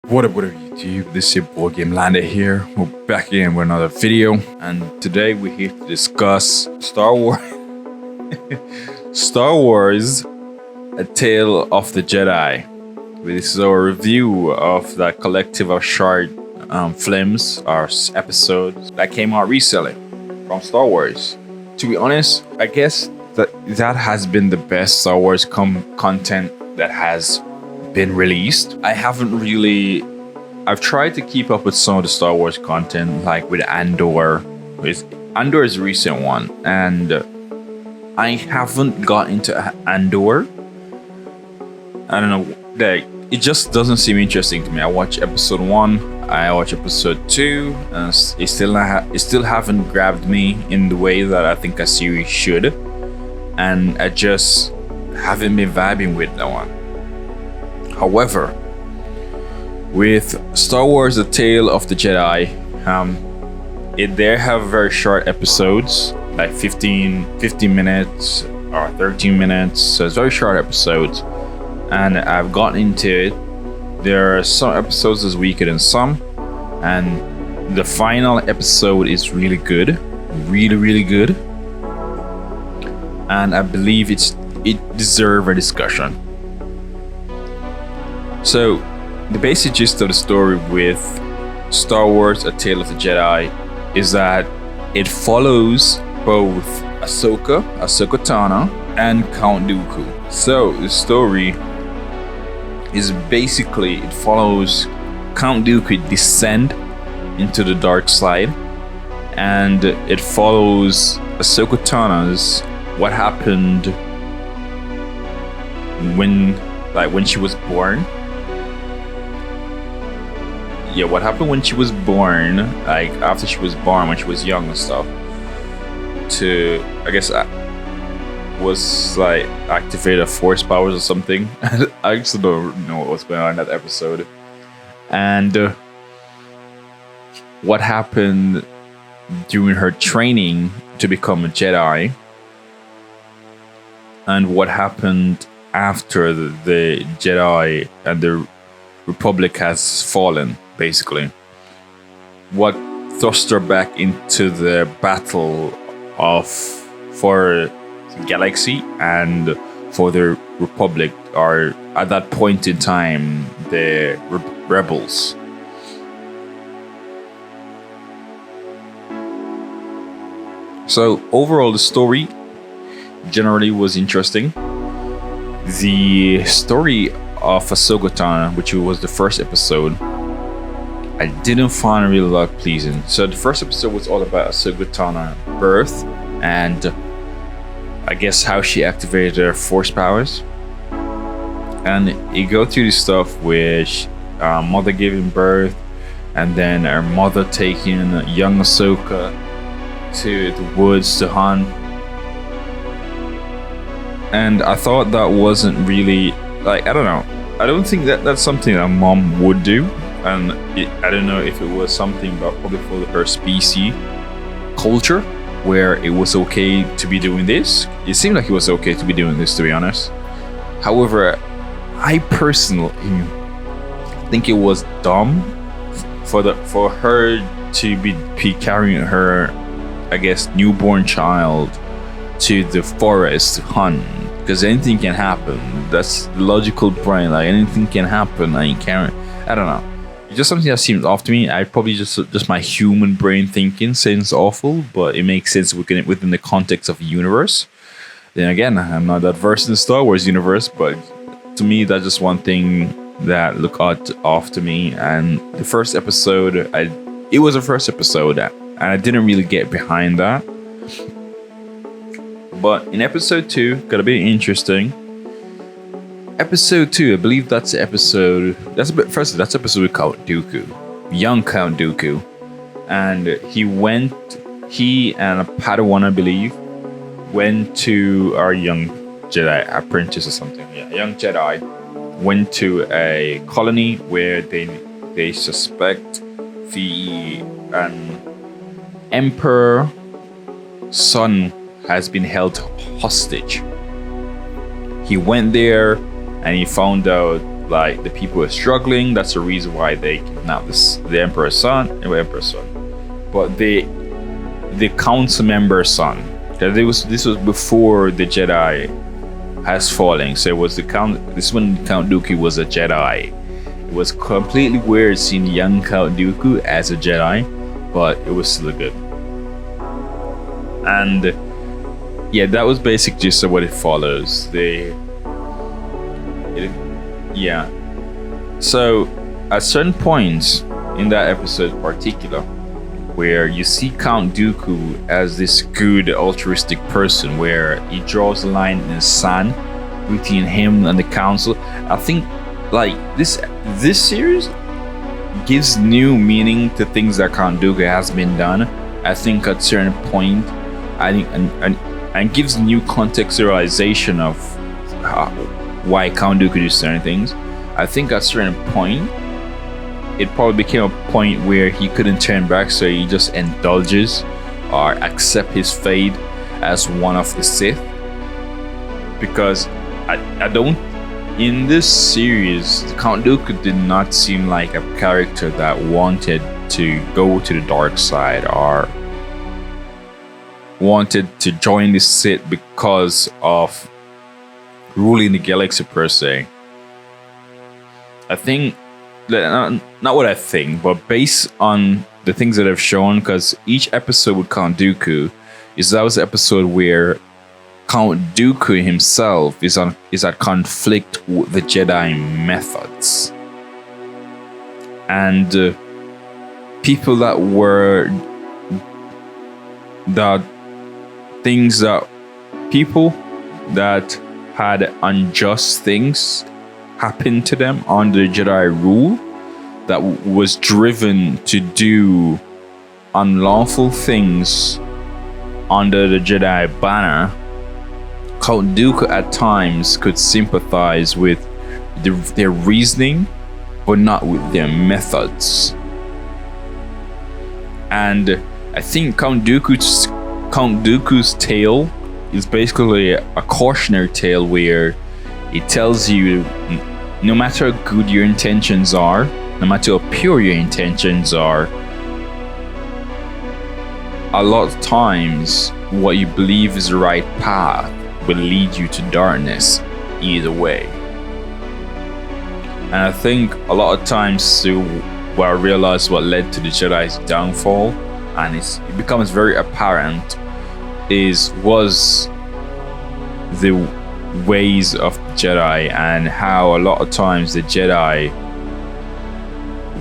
What up YouTube, this is your boy Gamelander here. We're back again with another video, and today we're here to discuss Star Wars Star Wars A Tale of the Jedi. This is our review of that collective of short films or episodes that came out recently from Star Wars. To be honest, I guess that has been the best Star Wars content that has been released. I've tried to keep up with some of the Star Wars content, like with Andor. Andor is a recent one, and I haven't got into Andor. I don't know, like, it just doesn't seem interesting to me. I watched episode 1, I watched episode 2, and it still haven't grabbed me in the way that I think a series should, and I just haven't been vibing with that one. However, with Star Wars A Tale of the Jedi, they have very short episodes, like 15 minutes or 13 minutes, so it's very short episodes, and I've gotten into it. There are some episodes that's weaker than some, and the final episode is really good, really good, and I believe it deserves a discussion. So, the basic gist of the story with Star Wars A Tale of the Jedi is that it follows both Ahsoka Tano, and Count Dooku. So, the story is basically, it follows Count Dooku descend into the dark side, and it follows Ahsoka Tano's what happened when she was born. Yeah, what happened when she was born, like after she was born, when she was young and stuff, to, I guess, was like activate her force powers or something. I actually don't know what was going on in that episode. And what happened during her training to become a Jedi, and what happened after the Jedi and the Republic has fallen, basically. What thrust her back into the battle for the galaxy and for the Republic, or at that point in time, the rebels. So overall, the story generally was interesting. The story of Ahsoka Tano, which was the first episode, I didn't find really that pleasing. So the first episode was all about Ahsoka Tano's birth and I guess how she activated her force powers. And you go through this stuff with mother giving birth, and then her mother taking young Ahsoka to the woods to hunt. And I thought that wasn't really, like, I don't know. I don't think that's something that mom would do. And I don't know if it was something about probably for her species culture, where it was okay to be doing this. It seemed like it was okay to be doing this, to be honest. However, I personally think it was dumb for her to be carrying her, I guess, newborn child to the forest to hunt, because anything can happen. That's the logical brain, like anything can happen, and you can't, I don't know. It's just something that seems off to me. I probably just my human brain thinking seems awful, but it makes sense within the context of the universe. Then again, I'm not that versed in the Star Wars universe, but to me, that's just one thing that looked off to me. And the first episode, it was the first episode, and I didn't really get behind that. But in episode 2, got a bit interesting. Episode 2, I believe that's the episode. That's episode with Count Dooku, young Count Dooku, and he and a Padawan, I believe, went to our young Jedi apprentice or something. Yeah, young Jedi went to a colony where they suspect the Emperor son has been held hostage. He went there and he found out like the people are struggling. That's the reason why they kidnapped the emperor's son, but the council member's son. This was before the Jedi has fallen. So it was this is when Count Dooku was a Jedi. It was completely weird seeing young Count Dooku as a Jedi, but it was still good. And yeah, that was basically just what it follows. So at certain points in that episode in particular, where you see Count Dooku as this good altruistic person, where he draws a line in the sand between him and the council. I think like this series gives new meaning to things that Count Dooku has been done. I think at certain point, I think and gives new contextualization of why Count Dooku do certain things. I think at certain point, it probably became a point where he couldn't turn back, so he just indulges or accept his fate as one of the Sith. Because I don't, in this series, Count Dooku did not seem like a character that wanted to go to the dark side or wanted to join the Sith because of ruling the galaxy per se. I think, not what I think, but based on the things that I've shown, because each episode with Count Dooku that was the episode where Count Dooku himself is at conflict with the Jedi methods. And people that were people that had unjust things happen to them under Jedi rule, that was driven to do unlawful things under the Jedi banner. Count Dooku at times could sympathize with their reasoning, but not with their methods. And I think Count Dooku's tale is basically a cautionary tale where it tells you no matter how good your intentions are, no matter how pure your intentions are, a lot of times what you believe is the right path will lead you to darkness either way. And I think a lot of times too, what I realized what led to the Jedi's downfall, and it becomes very apparent, was the ways of the Jedi, and how a lot of times the Jedi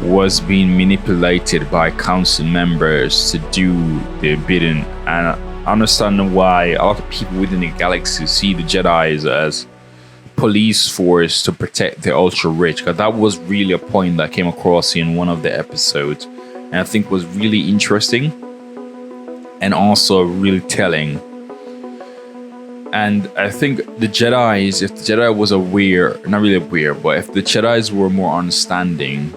was being manipulated by council members to do their bidding. And I understand why a lot of people within the galaxy see the Jedi as police force to protect the ultra rich, because that was really a point that came across in one of the episodes, and I think was really interesting and also really telling. And I think the Jedis, if the Jedi was aware, not really aware, but if the Jedis were more understanding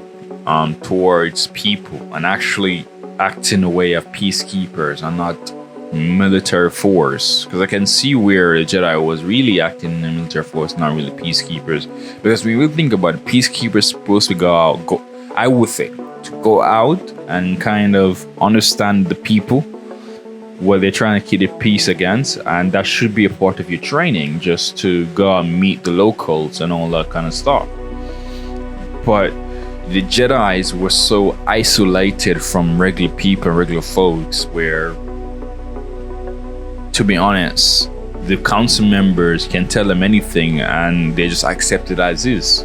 towards people and actually act in the way of peacekeepers and not military force, because I can see where the Jedi was really acting in the military force, not really peacekeepers. Because when we think about it, peacekeepers supposed to go out, I would think, to go out and kind of understand the people, what they're trying to keep the peace against, and that should be a part of your training, just to go and meet the locals and all that kind of stuff. But the Jedis were so isolated from regular people, regular folks, where, to be honest, the council members can tell them anything and they just accept it as is.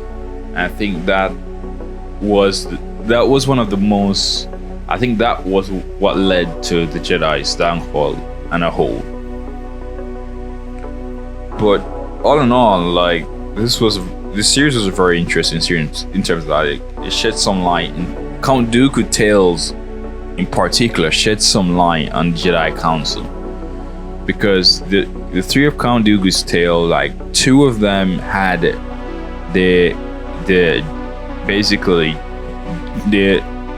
And I think that was one of the most, I think that was what led to the Jedi's downfall and a whole. But all in all, like, this series was a very interesting series in terms of that it shed some light, and Count Dooku tales in particular shed some light on the Jedi Council, because the three of Count Dooku's tale, like, two of them had the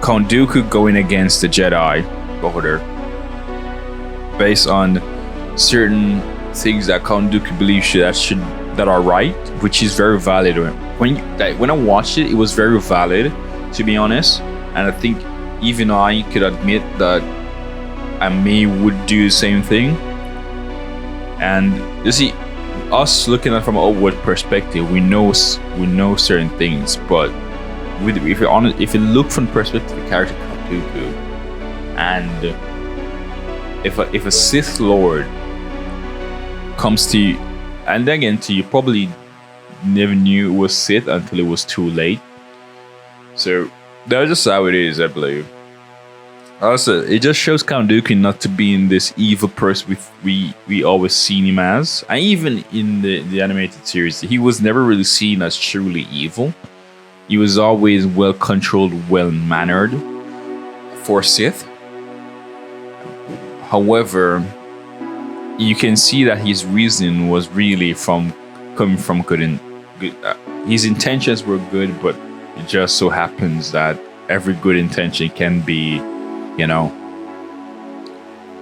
Count Dooku going against the Jedi Order based on certain things that Count Dooku believes that are right, which is very valid when I watched it, it was very valid, to be honest. And I think even I could admit that I would do the same thing. And you see, us looking at it from an outward perspective, we know certain things, but if you look from the perspective of the character Dooku, and if a Sith Lord comes to you, and again to you, probably never knew it was Sith until it was too late. So that's just how it is, I believe. Also, it just shows Count Dooku not to be in this evil person we always seen him as. And even in the animated series, he was never really seen as truly evil. He was always well controlled, well mannered for Sith. However, you can see that his reason was really coming from good. His intentions were good, but it just so happens that every good intention can be, can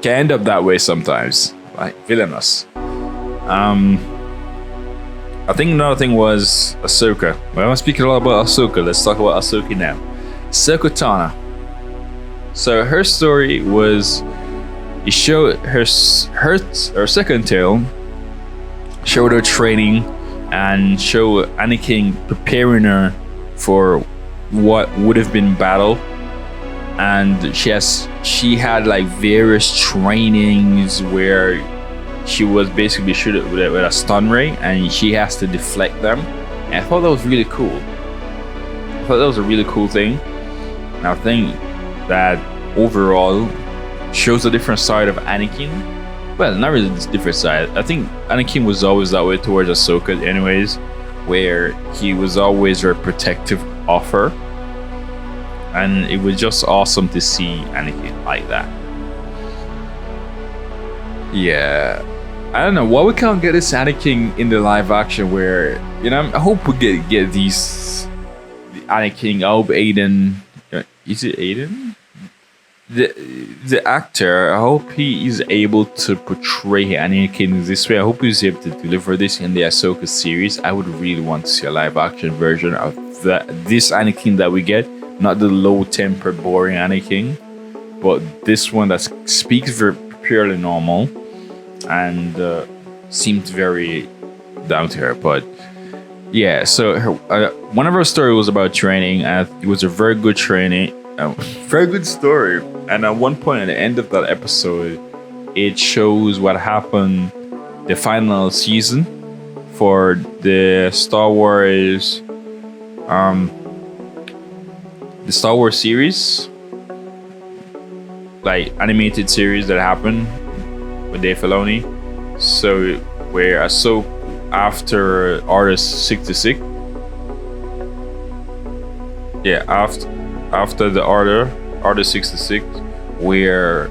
end up that way sometimes, like villainous. I think another thing was Ahsoka. Well, I'm speaking a lot about Ahsoka. Let's talk about Ahsoka now. Ahsoka Tano. So her story was, it showed her second tale, showed her training and showed Anakin preparing her for what would have been battle. And she had like various trainings where she was basically shot with a stun ray, and she has to deflect them. And I thought that was really cool. I thought that was a really cool thing. And I think that overall shows a different side of Anakin. Well, not really a different side. I think Anakin was always that way towards Ahsoka anyways, where he was always very protective of her. And it was just awesome to see Anakin like that. Yeah. I don't know why we can't get this Anakin in the live action where, I hope we get these Anakin. I hope Aiden, is it Aiden? The actor, I hope he is able to portray Anakin this way. I hope he's able to deliver this in the Ahsoka series. I would really want to see a live action version of this Anakin that we get, not the low tempered, boring Anakin, but this one that speaks very purely normal and seemed very down to her. But yeah, so one of her story was about training, and it was a very good training, very good story. And at one point at the end of that episode, it shows what happened the final season for the Star Wars series, like animated series that happened with Dave Filoni. So where Ahsoka, after Order 66, after the Order 66, where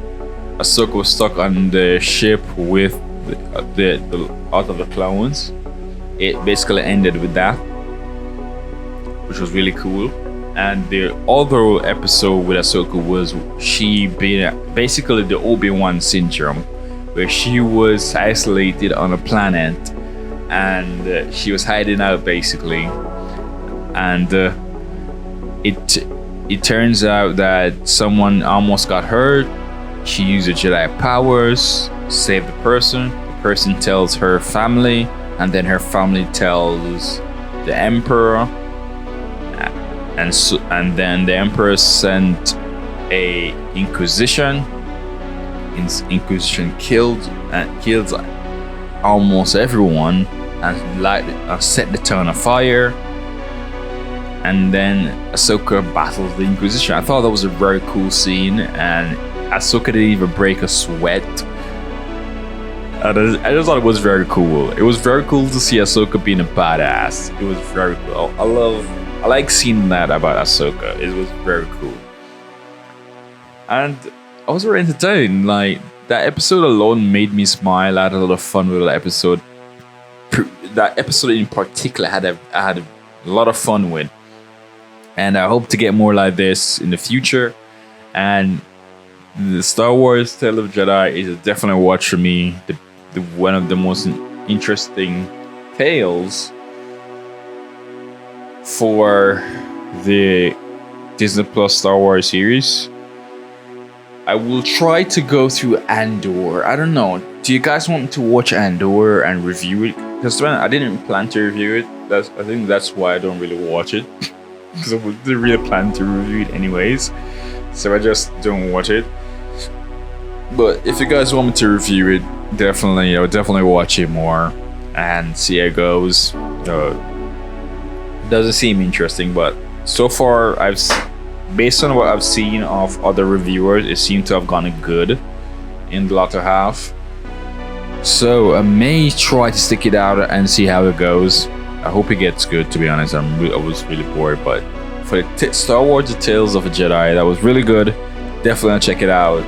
Ahsoka was stuck on the ship with the out of the clones, it basically ended with that, which was really cool. And the other episode with Ahsoka was she being basically the Obi-Wan syndrome, where she was isolated on a planet and she was hiding out basically. And it turns out that someone almost got hurt. She used her Jedi powers, saved the person. The person tells her family, and then her family tells the Emperor. And then the Emperor sent a Inquisition. Inquisition killed almost everyone and set the town on fire. And then Ahsoka battles the Inquisition. I thought that was a very cool scene, and Ahsoka didn't even break a sweat. I just thought it was very cool. It was very cool to see Ahsoka being a badass. It was very cool. I like seeing that about Ahsoka. It was very cool. And I was very entertained. Like, that episode alone made me smile. I had a lot of fun with that episode. That episode in particular I had a lot of fun with. And I hope to get more like this in the future. And the Star Wars Tale of Jedi is definitely a watch for me. One of the most interesting tales for the Disney Plus Star Wars series. I will try to go through Andor. I don't know. Do you guys want me to watch Andor and review it? Because I didn't plan to review it. I think that's why I don't really watch it. Because I didn't really plan to review it anyways. So I just don't watch it. But if you guys want me to review it, I'll definitely watch it more and see how it goes. Doesn't seem interesting, but so far based on what I've seen of other reviewers, it seemed to have gone good in the latter half. So I may try to stick it out and see how it goes. I hope it gets good, to be honest. I was really bored, but for the Star Wars: The Tales of a Jedi, that was really good. Definitely check it out.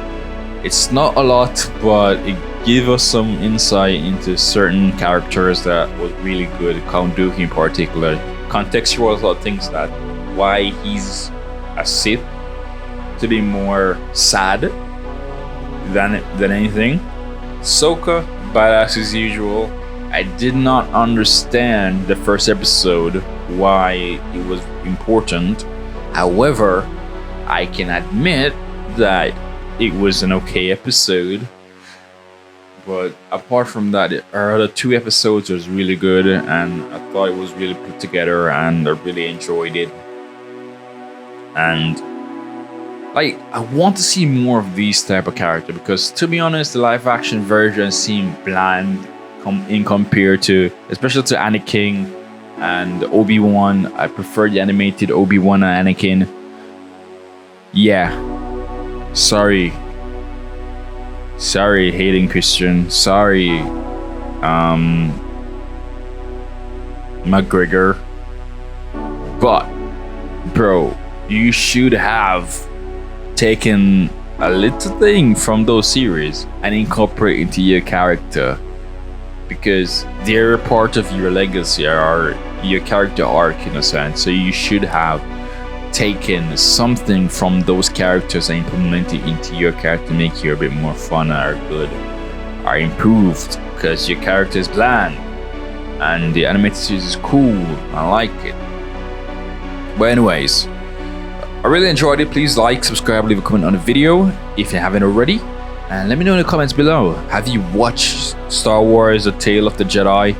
It's not a lot, but it gave us some insight into certain characters that was really good. Count Dooku in particular. Contextualized a lot of things, that why he's a Sith, to be more sad than anything. Ahsoka, badass as usual. I did not understand the first episode why it was important. However, I can admit that it was an okay episode. But apart from that, our other 2 episodes was really good, and I thought it was really put together, and I really enjoyed it. And like, I want to see more of these type of characters, because to be honest, the live action version seemed bland in compared to, especially to Anakin and Obi-Wan. I prefer the animated Obi-Wan and Anakin. Yeah, sorry, Hayden Christian, sorry, McGregor, but bro, you should have taken a little thing from those series and incorporate into your character, because they're a part of your legacy or your character arc in a sense. So you should have taken something from those characters and implemented it into your character to make you a bit more fun or good or improved, because your character is bland and the animated series is cool. I like it. But anyways, I really enjoyed it. Please like, subscribe, leave a comment on the video if you haven't already, and let me know in the comments below. Have you watched Star Wars: The Tale of the Jedi?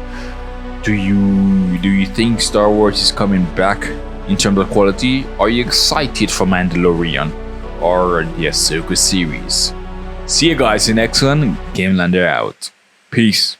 Do you think Star Wars is coming back in terms of quality? Are you excited for Mandalorian or the Ahsoka series? See you guys in the next one. Gamelander out. Peace.